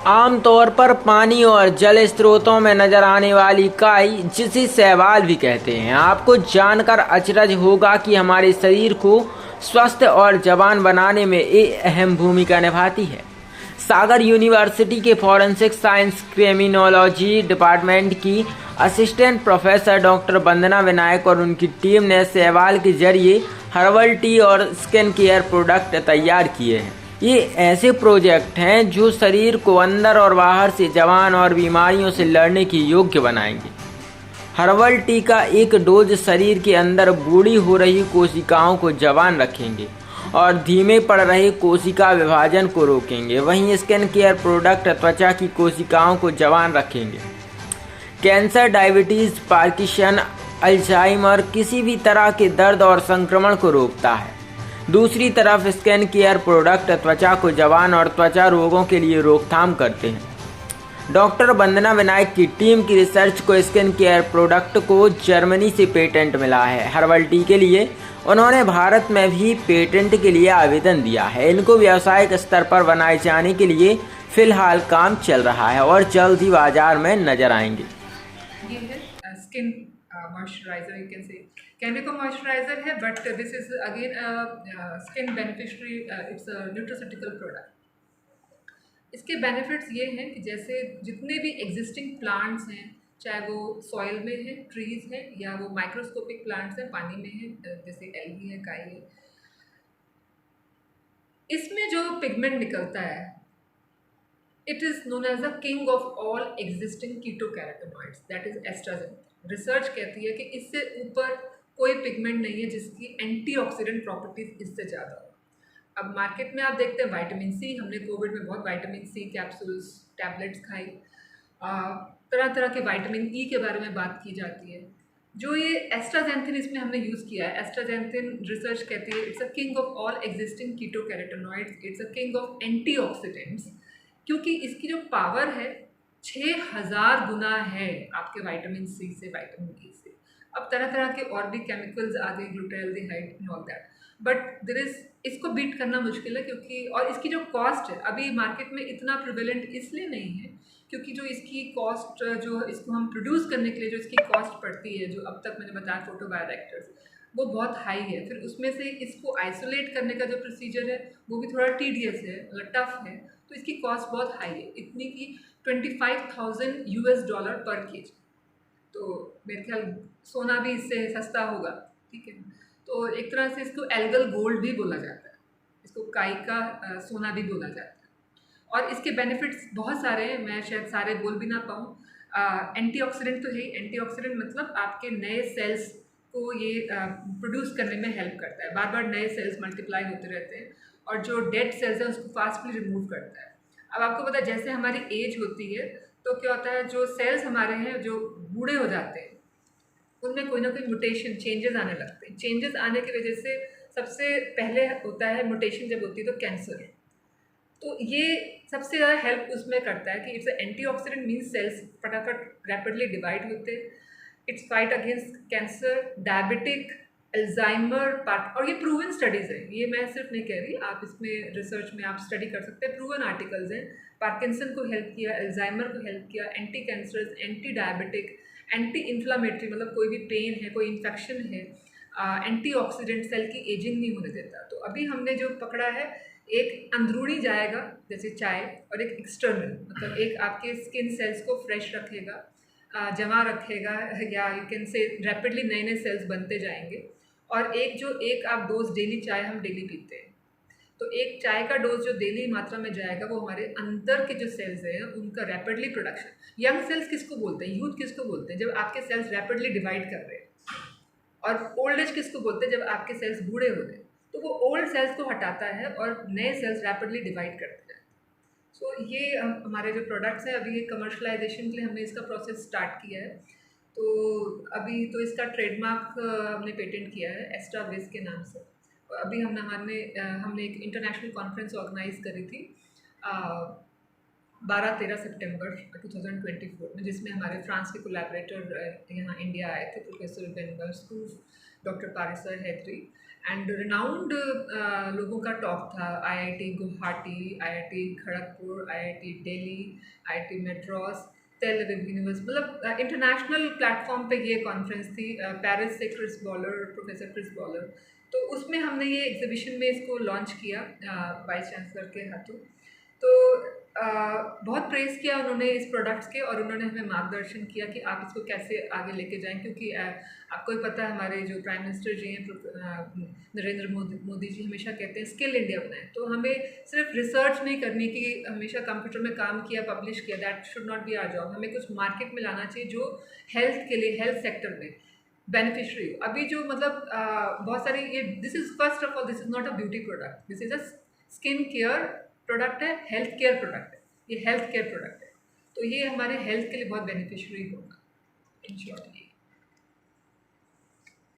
आमतौर पर पानी और जल स्रोतों में नजर आने वाली काई, जिसे शैवाल भी कहते हैं, आपको जानकर अचरज होगा कि हमारे शरीर को स्वस्थ और जवान बनाने में एक अहम भूमिका निभाती है। सागर यूनिवर्सिटी के फॉरेंसिक साइंस क्रिमिनोलॉजी डिपार्टमेंट की असिस्टेंट प्रोफेसर डॉक्टर वंदना विनायक और उनकी टीम ने शैवाल के जरिए हर्बल टी और स्किन केयर प्रोडक्ट तैयार किए हैं। ये ऐसे प्रोजेक्ट हैं जो शरीर को अंदर और बाहर से जवान और बीमारियों से लड़ने के योग्य बनाएंगे। हर्बल टी का एक डोज शरीर के अंदर बूढ़ी हो रही कोशिकाओं को जवान रखेंगे और धीमे पड़ रहे कोशिका विभाजन को रोकेंगे। वहीं स्किन केयर प्रोडक्ट त्वचा की कोशिकाओं को जवान रखेंगे। कैंसर, डायबिटीज, पार्किंसन, अल्जाइमर, किसी भी तरह के दर्द और संक्रमण को रोकता है। दूसरी तरफ स्किन केयर प्रोडक्ट त्वचा को जवान और त्वचा रोगों के लिए रोकथाम करते हैं। डॉक्टर वंदना विनायक की टीम की रिसर्च को स्किन केयर प्रोडक्ट को जर्मनी से पेटेंट मिला है। हर्बल टी के लिए उन्होंने भारत में भी पेटेंट के लिए आवेदन दिया है। इनको व्यावसायिक स्तर पर बनाए जाने के लिए फिलहाल काम चल रहा है और जल्द ही बाजार में नजर आएंगे। ये है skin moisturiser, you can say कहने को मॉइस्चराइजर है, but this is again skin beneficiary, it's a nutraceutical product. इसके बेनिफिट्स ये हैं कि जैसे जितने भी एग्जिस्टिंग प्लांट्स हैं, चाहे वो सॉइल में है, ट्रीज हैं, या वो माइक्रोस्कोपिक प्लांट्स हैं, पानी में है, जैसे एल्गी है, काई है, इसमें जो पिगमेंट निकलता है, it is known as the king of all existing ketocarotenoids, that is astaxanthin. Research कहती है कि इससे ऊपर कोई पिगमेंट नहीं है जिसकी एंटीऑक्सीडेंट प्रॉपर्टीज इससे ज़्यादा हो। अब मार्केट में आप देखते हैं विटामिन सी, हमने कोविड में बहुत विटामिन सी कैप्सूल्स, टैबलेट्स खाई, तरह तरह के विटामिन ई के बारे में बात की जाती है। जो ये एस्ट्राजेंथिन इसमें हमने यूज़ किया है, एस्ट्राजेंथिन रिसर्च कहती है it's a king of all existing ketocarotenoids, it's a king of antioxidants, क्योंकि इसकी जो पावर है 6000 गुना है आपके विटामिन सी से, विटामिन ई से। अब तरह तरह के और भी केमिकल्स आ गए, glutaraldehyde and all that, but there is, इसको बीट करना मुश्किल है, क्योंकि और इसकी जो कॉस्ट है अभी मार्केट में इतना प्रिवेलेंट इसलिए नहीं है क्योंकि जो इसकी कॉस्ट, जो इसको हम प्रोड्यूस करने के लिए जो इसकी कॉस्ट पड़ती है, जो अब तक मैंने बताया फोटोबायोरेक्टर्स, वो बहुत हाई है। फिर उसमें से इसको आइसोलेट करने का जो प्रोसीजर है वो भी थोड़ा टीडियस है, मतलब टफ है, तो इसकी कॉस्ट बहुत हाई है, इतनी कि $25,000 पर केजी। तो मेरे ख्याल सोना भी इससे सस्ता होगा, ठीक है। तो एक तरह से इसको एल्गल गोल्ड भी बोला जाता है, इसको काई का सोना भी बोला जाता है। और इसके बेनिफिट्स बहुत सारे हैं, मैं शायद सारे बोल भी ना पाऊँ। एंटीऑक्सीडेंट तो है, एंटीऑक्सीडेंट मतलब आपके नए सेल्स को ये प्रोड्यूस करने में हेल्प करता है, बार बार नए सेल्स मल्टीप्लाई होते रहते हैं, और जो डेड सेल्स हैं उसको फास्टली रिमूव करता है। अब आपको पता है जैसे हमारी एज होती है तो क्या होता है, जो सेल्स हमारे हैं जो बूढ़े हो जाते हैं उनमें कोई ना कोई म्यूटेशन, चेंजेस आने लगते हैं। चेंजेस आने की वजह से सबसे पहले होता है म्यूटेशन, जब होती है तो कैंसर। तो ये सबसे ज़्यादा हेल्प उसमें करता है कि इट्स एंटीऑक्सीडेंट, मीन्स सेल्स फटाफट रैपिडली डिवाइड होते, it's fight against cancer, diabetic, Alzheimer part. और ये प्रूवन स्टडीज़ है, ये मैं सिर्फ नहीं कह रही, आप इसमें रिसर्च में आप स्टडी कर सकते हैं, प्रूवन आर्टिकल्स हैं। पार्किंसन को हेल्प किया, अल्जाइमर को हेल्प किया, anti cancerous, anti diabetic, anti inflammatory, मतलब कोई भी पेन है, कोई इन्फेक्शन है, एंटीऑक्सीडेंट, सेल की एजिंग नहीं होने देता। तो अभी हमने जो पकड़ा है, एक अंदरूनी जाएगा जैसे चाय, और एक एक्सटर्नल, मतलब एक आपके स्किन सेल्स को फ्रेश रखेगा, जमा रखेगा, या यू कैन से रैपिडली नए नए सेल्स बनते जाएंगे। और एक जो एक आप डोज डेली, चाय हम डेली पीते हैं, तो एक चाय का डोज जो डेली मात्रा में जाएगा वो हमारे अंदर के जो सेल्स हैं उनका रैपिडली प्रोडक्शन। यंग सेल्स किसको बोलते हैं, यूथ किसको बोलते हैं, जब आपके सेल्स रैपिडली डिवाइड कर रहे हैं। और ओल्ड एज किसको बोलते हैं, जब आपके सेल्स बूढ़े हो रहे हैं। तो वो ओल्ड सेल्स को हटाता है और नए सेल्स रैपिडली डिवाइड करते हैं। सो ये हमारे जो प्रोडक्ट्स हैं, अभी ये कमर्शलाइजेशन के लिए हमने इसका प्रोसेस स्टार्ट किया है। तो अभी तो इसका ट्रेडमार्क हमने पेटेंट किया है एस्ट्राविज के नाम से। अभी हमने एक इंटरनेशनल कॉन्फ्रेंस ऑर्गेनाइज करी थी 12-13 सितंबर 2024 में, जिसमें हमारे फ्रांस के कोलैबोरेटर यहाँ इंडिया आए थे, प्रोफेसर बेन बर्स्कूफ, डॉक्टर पारिसर हैदरी एंड रिनाउंड लोगों का टॉक था, IIT Guwahati, IIT Kharagpur, IIT Delhi, IIT Madras, Tel Aviv university, मतलब इंटरनेशनल प्लेटफॉर्म पे ये कॉन्फ्रेंस थी। पेरिस से Chris Bowler, professor Chris Bowler, तो उसमें हमने ये एग्जीबिशन में इसको लॉन्च किया वाइस चांसलर के हाथों। तो बहुत प्रेज़ किया उन्होंने इस प्रोडक्ट्स के, और उन्होंने हमें मार्गदर्शन किया कि आप इसको कैसे आगे लेके जाएं, क्योंकि आपको ही पता है हमारे जो प्राइम मिनिस्टर जी हैं नरेंद्र मोदी जी हमेशा कहते हैं स्किल इंडिया बनाएं। तो हमें सिर्फ रिसर्च नहीं करनी कि हमेशा कंप्यूटर में काम किया, पब्लिश किया, that should not be our job. हमें कुछ मार्केट में लाना चाहिए जो हेल्थ के लिए, हेल्थ सेक्टर में बेनिफिशरी। अभी जो मतलब बहुत सारी ये, this is first of all, this is not a beauty product, this is a skin care product है, हेल्थ केयर प्रोडक्ट है, ये हेल्थ केयर प्रोडक्ट है। तो ये हमारे हेल्थ के लिए बहुत बेनिफिशियरी होगा इन शॉर्ट।